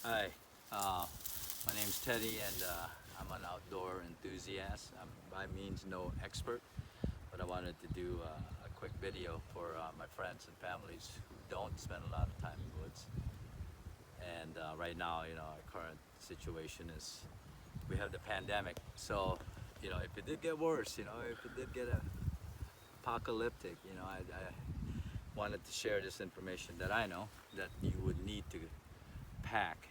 Hi, my name's Teddy, and I'm an outdoor enthusiast. I'm by means no expert, but I wanted to do a quick video for my friends and families who don't spend a lot of time in the woods. And right now, our current situation is we have the pandemic. So, if it did get worse, if it did get apocalyptic, I wanted to share this information that I know that you would need to pack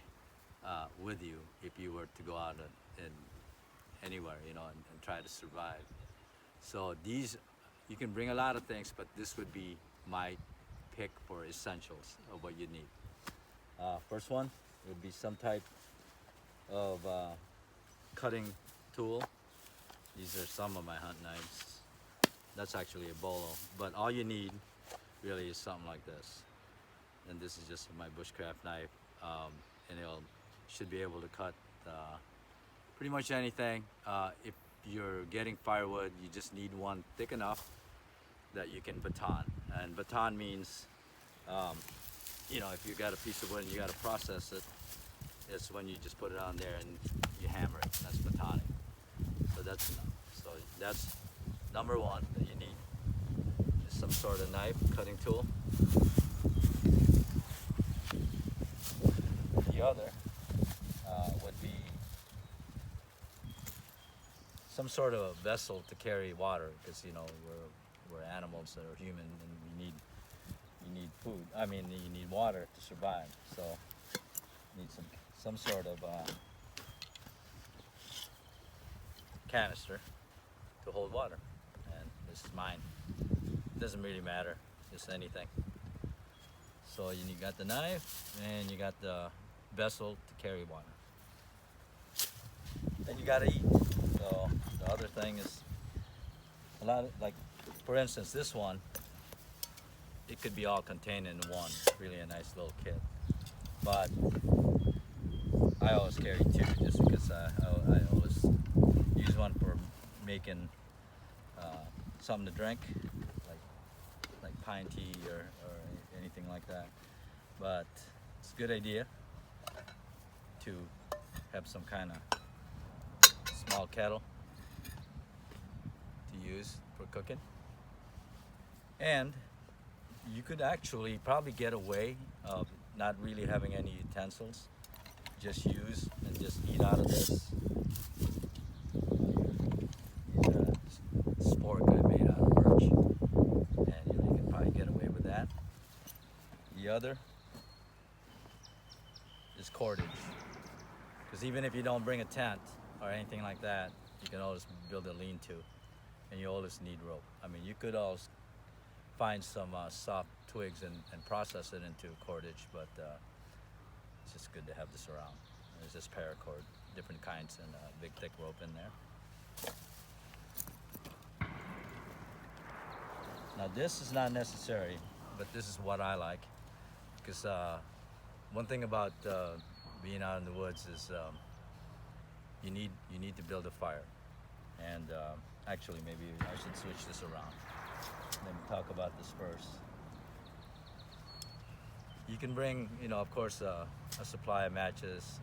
with you if you were to go out and anywhere, and try to survive. So these, you can bring a lot of things, but this would be my pick for essentials of what you need. First one would be some type of cutting tool. These are some of my hunt knives. That's actually a bolo, but all you need really is something like this. And this is just my bushcraft knife, and it'll should be able to cut pretty much anything. If you're getting firewood, you just need one thick enough that you can baton. And baton means, if you got a piece of wood and you got to process it, it's when you just put it on there and you hammer it. That's batoning. So that's enough. So that's number one that you need. Is some sort of knife, cutting tool. The other would be some sort of a vessel to carry water, because we're animals that are human, and you need food. I mean, you need water to survive. So you need some sort of canister to hold water. And this is mine. It doesn't really matter, just anything. So you got the knife and you got the vessel to carry water. Then you gotta eat. So the other thing is a lot of, like, for instance, this one, it could be all contained in one. Really a nice little kit. But I always carry two, just because I always use one for making something to drink, like pine tea or anything like that. But it's a good idea to have some kind of small kettle to use for cooking. And you could actually probably get away of not really having any utensils. Just use and just eat out of this. These are spork I made out of birch, and you can probably get away with that. The other is cordage, because even if you don't bring a tent or anything like that, you can always build a lean-to, and you always need rope. I mean, you could always find some soft twigs and process it into cordage, but it's just good to have this around. There's this paracord, different kinds, and a big thick rope in there. Now this is not necessary, but this is what I like, because one thing about being out in the woods is you need to build a fire. And actually, maybe I should switch this around. Let me talk about this first. You can bring, of course, a supply of matches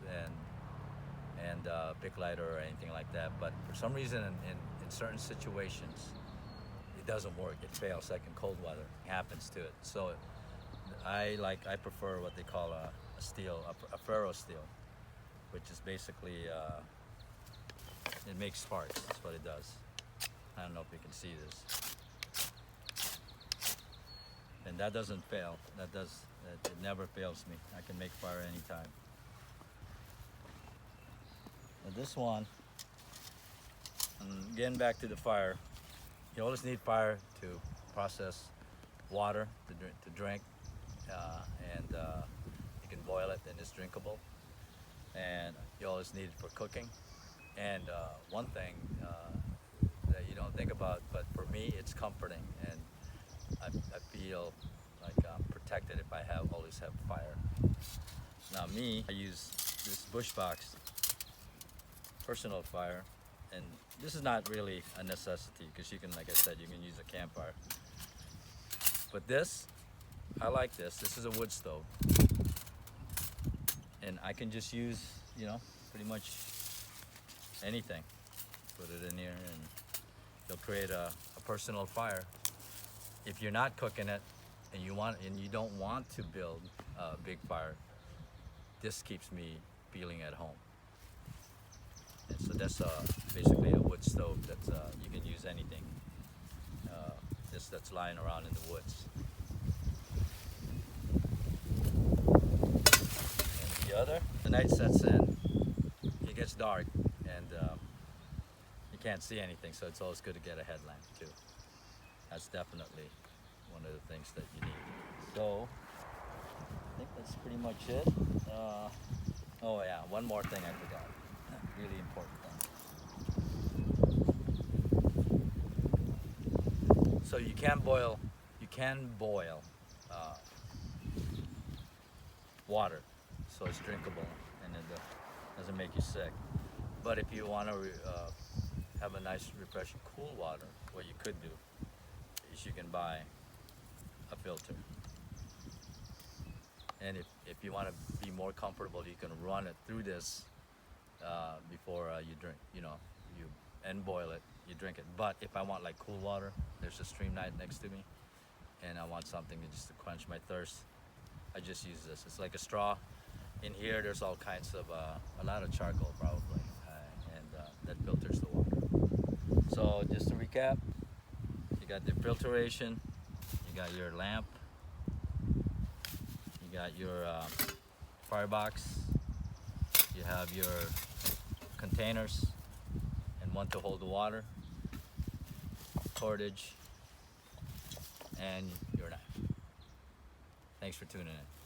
and pick lighter or anything like that. But for some reason, in certain situations, it doesn't work. It fails. Like in cold weather, it happens to it. So I prefer what they call a steel, a ferro steel, which is basically it makes sparks. That's what it does. I don't know if you can see this. And that doesn't fail. It never fails me. I can make fire anytime. Now this one, getting back to the fire, you always need fire to process water to drink, and you can boil it and it's drinkable. And you always need it for cooking. And one thing that you don't think about, but for me, it's comforting, and I feel like I'm protected if I always have fire. Now me, I use this bush box personal fire, and this is not really a necessity, because you can, like I said, you can use a campfire. But this, I like this. This is a wood stove, And I can just use, you know, pretty much anything. Put it in here and it'll create a personal fire. If you're not cooking it and you don't want to build a big fire, this keeps me feeling at home. And so that's basically a wood stove that's you can use anything that's lying around in the woods. And the night sets in, it gets dark, and you can't see anything, so it's always good to get a headlamp too. That's definitely one of the things that you need. So I think that's pretty much it. Oh yeah, one more thing I forgot. Really important thing. So you can boil water, so it's drinkable and it doesn't make you sick. But if you want to have a nice, refreshing, cool water, what you could do is you can buy a filter. And if you want to be more comfortable, you can run it through this before you drink, and boil it, you drink it. But if I want like cool water, there's a stream right next to me, and I want something just to quench my thirst, I just use this. It's like a straw. In here, there's all kinds of, a lot of charcoal probably, and that filters the water. So just to recap, you got the filtration, you got your lamp, you got your firebox, you have your containers, and one to hold the water, cordage, and your knife. Thanks for tuning in.